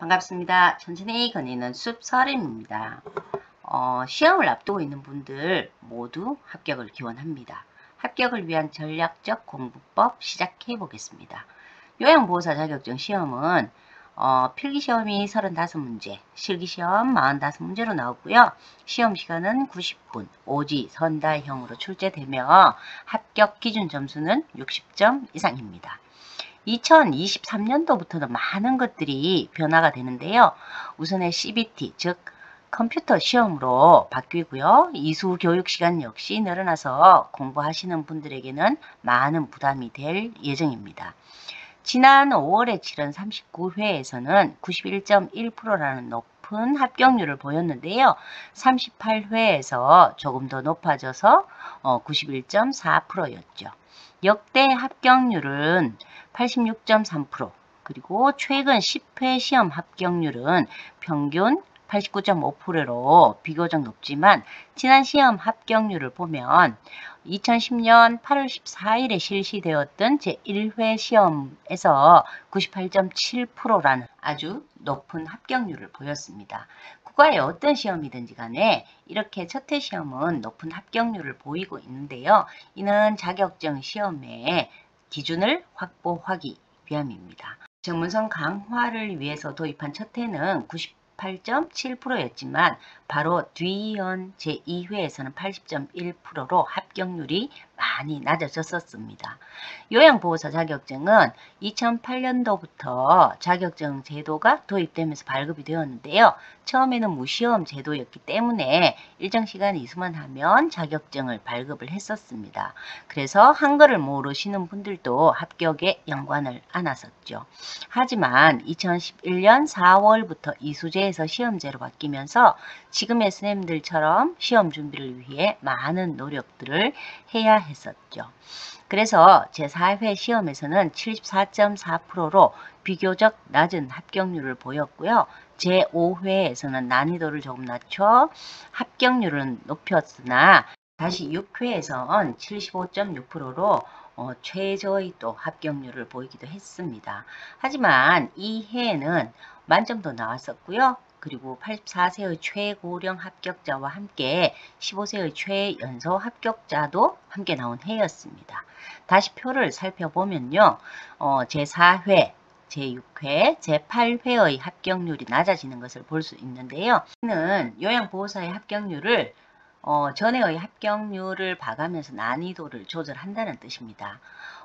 반갑습니다. 천천히 거니는 숲서림입니다. 시험을 앞두고 있는 분들 모두 합격을 기원합니다. 합격을 위한 전략적 공부법 시작해 보겠습니다. 요양보호사 자격증 시험은 필기시험이 35문제, 실기시험 45문제로 나오고요. 시험시간은 90분, 오지, 선다형으로 출제되며 합격 기준 점수는 60점 이상입니다. 2023년도부터는 많은 것들이 변화가 되는데요. 우선의 CBT, 즉 컴퓨터 시험으로 바뀌고요. 이수 교육 시간 역시 늘어나서 공부하시는 분들에게는 많은 부담이 될 예정입니다. 지난 5월에 치른 39회에서는 91.1%라는 높은 합격률을 보였는데요. 38회에서 조금 더 높아져서 91.4%였죠. 역대 합격률은 86.3%, 그리고 최근 10회 시험 합격률은 평균 89.5%로 비교적 높지만 지난 시험 합격률을 보면 2010년 8월 14일에 실시되었던 제1회 시험에서 98.7%라는 아주 높은 합격률을 보였습니다. 국가의 어떤 시험이든지 간에 이렇게 첫 회 시험은 높은 합격률을 보이고 있는데요. 이는 자격증 시험의 기준을 확보하기 위함입니다. 전문성 강화를 위해서 도입한 첫 해는 98.7%였지만 바로 뒤이은 제2회에서는 80.1%로 합격률이 많이 낮아졌었습니다. 요양보호사 자격증은 2008년도부터 자격증 제도가 도입되면서 발급이 되었는데요. 처음에는 무시험 제도였기 때문에 일정 시간 이수만 하면 자격증을 발급을 했었습니다. 그래서 한글을 모르시는 분들도 합격에 연관을 안았었죠. 하지만 2011년 4월부터 이수제에서 시험제로 바뀌면서 지금의 선생님들처럼 시험 준비를 위해 많은 노력들을 해야 했었죠. 그래서 제4회 시험에서는 74.4%로 비교적 낮은 합격률을 보였고요. 제5회에서는 난이도를 조금 낮춰 합격률은 높였으나 다시 6회에선 75.6%로 최저의 또 합격률을 보이기도 했습니다. 하지만 이 해에는 만점도 나왔었고요. 그리고 84세의 최고령 합격자와 함께 15세의 최연소 합격자도 함께 나온 해였습니다. 다시 표를 살펴보면요. 제4회, 제6회, 제8회의 합격률이 낮아지는 것을 볼 수 있는데요. 이는 요양보호사의 합격률을 전에의 합격률을 봐가면서 난이도를 조절한다는 뜻입니다.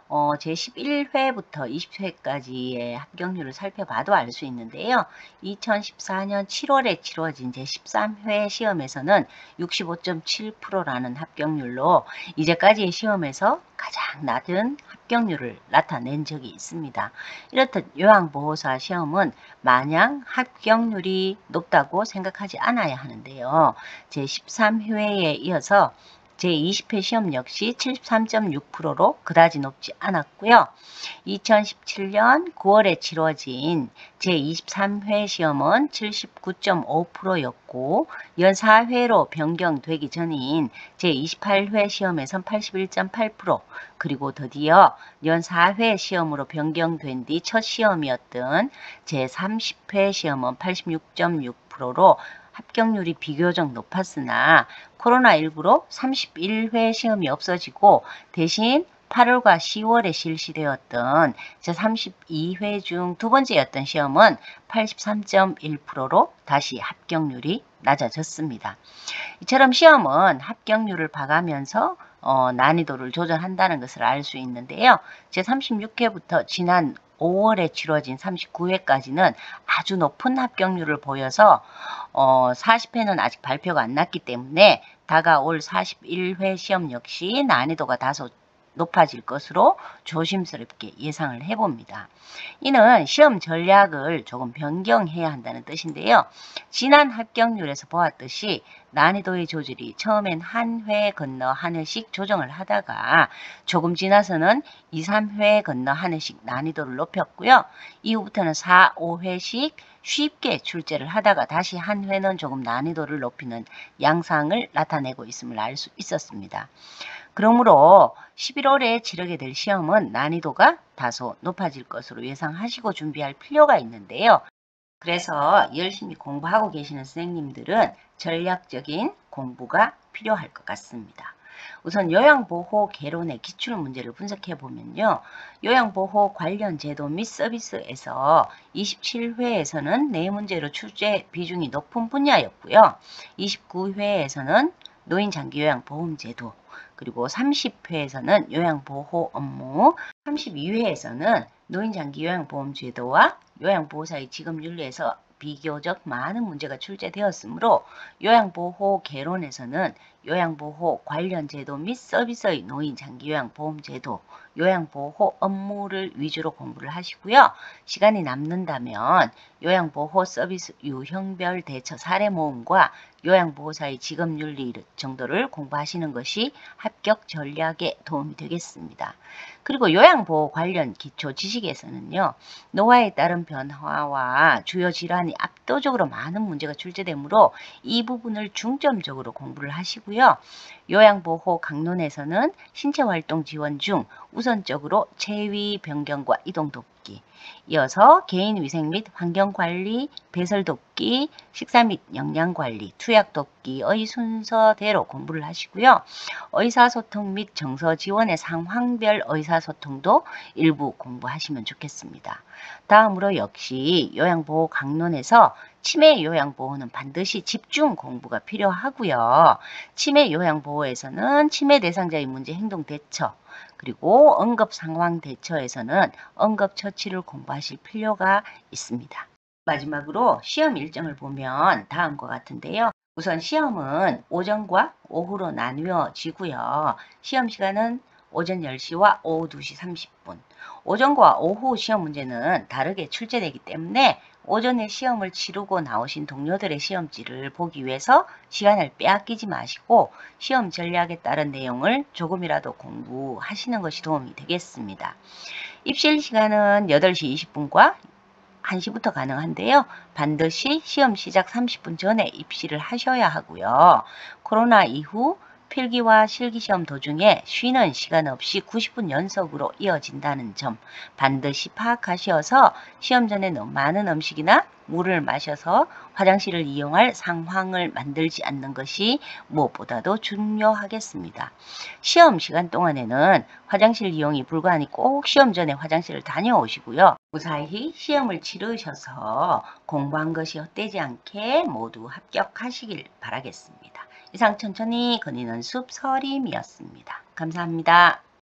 제11회부터 20회까지의 합격률을 살펴봐도 알 수 있는데요. 2014년 7월에 치러진 제13회 시험에서는 65.7%라는 합격률로 이제까지의 시험에서 가장 낮은 합격률을 나타낸 적이 있습니다. 이렇듯 요양보호사 시험은 마냥 합격률이 높다고 생각하지 않아야 하는데요. 제13회에 이어서 제20회 시험 역시 73.6%로 그다지 높지 않았고요. 2017년 9월에 치러진 제23회 시험은 79.5%였고 연 4회로 변경되기 전인 제28회 시험에선 81.8%, 그리고 드디어 연 4회 시험으로 변경된 뒤 첫 시험이었던 제30회 시험은 86.6%로 합격률이 비교적 높았으나 코로나19로 31회 시험이 없어지고 대신 8월과 10월에 실시되었던 제32회 중 두 번째였던 시험은 83.1%로 다시 합격률이 낮아졌습니다. 이처럼 시험은 합격률을 봐가면서 난이도를 조절한다는 것을 알 수 있는데요. 제36회부터 지난 5월에 치러진 39회까지는 아주 높은 합격률을 보여서 40회는 아직 발표가 안 났기 때문에 다가올 41회 시험 역시 난이도가 다소 높아질 것으로 조심스럽게 예상을 해봅니다. 이는 시험 전략을 조금 변경해야 한다는 뜻인데요. 지난 합격률에서 보았듯이 난이도의 조절이 처음엔 한 회 건너 한 회씩 조정을 하다가 조금 지나서는 2, 3회 건너 한 회씩 난이도를 높였고요. 이후부터는 4, 5회씩 쉽게 출제를 하다가 다시 한 회는 조금 난이도를 높이는 양상을 나타내고 있음을 알 수 있었습니다. 그러므로 11월에 치르게 될 시험은 난이도가 다소 높아질 것으로 예상하시고 준비할 필요가 있는데요. 그래서 열심히 공부하고 계시는 선생님들은 전략적인 공부가 필요할 것 같습니다. 우선 요양보호 개론의 기출문제를 분석해 보면요. 요양보호 관련 제도 및 서비스에서 27회에서는 4문제로 출제 비중이 높은 분야였고요. 29회에서는 노인장기요양보험제도, 그리고 30회에서는 요양보호 업무, 32회에서는 노인장기요양보험제도와 요양보호사의 지급윤리에서 비교적 많은 문제가 출제되었으므로 요양보호 개론에서는 요양보호 관련 제도 및 서비스의 노인장기요양보험제도, 요양보호 업무를 위주로 공부를 하시고요. 시간이 남는다면 요양보호 서비스 유형별 대처 사례 모음과 요양보호사의 직업윤리 정도를 공부하시는 것이 합격 전략에 도움이 되겠습니다. 그리고 요양보호 관련 기초 지식에서는요. 노화에 따른 변화와 주요 질환이 압도적으로 많은 문제가 출제되므로 이 부분을 중점적으로 공부를 하시고요. 요양보호 강론에서는 신체활동 지원 중 우선적으로 체위 변경과 이동 돕기, 이어서 개인위생 및 환경관리, 배설 돕기, 식사 및 영양관리, 투약 돕기의 순서대로 공부를 하시고요. 의사소통 및 정서 지원의 상황별 의사소통도 일부 공부하시면 좋겠습니다. 다음으로 역시 요양보호 강론에서 치매 요양보호는 반드시 집중 공부가 필요하고요. 치매 요양보호에서는 치매 대상자의 문제 행동 대처, 그리고 응급상황 대처에서는 응급처치를 공부하실 필요가 있습니다. 마지막으로 시험 일정을 보면 다음과 같은데요. 우선 시험은 오전과 오후로 나뉘어지고요. 시험 시간은 오전 10시와 오후 2시 30분. 오전과 오후 시험 문제는 다르게 출제되기 때문에 오전에 시험을 치르고 나오신 동료들의 시험지를 보기 위해서 시간을 빼앗기지 마시고 시험 전략에 따른 내용을 조금이라도 공부하시는 것이 도움이 되겠습니다. 입실 시간은 8시 20분과 1시부터 가능한데요. 반드시 시험 시작 30분 전에 입시를 하셔야 하고요. 코로나 이후 필기와 실기시험 도중에 쉬는 시간 없이 90분 연속으로 이어진다는 점 반드시 파악하셔서 시험 전에 너무 많은 음식이나 물을 마셔서 화장실을 이용할 상황을 만들지 않는 것이 무엇보다도 중요하겠습니다. 시험 시간 동안에는 화장실 이용이 불가하니 꼭 시험 전에 화장실을 다녀오시고요. 무사히 시험을 치르셔서 공부한 것이 헛되지 않게 모두 합격하시길 바라겠습니다. 이상 천천히 거니는 숲 서림이었습니다. 감사합니다.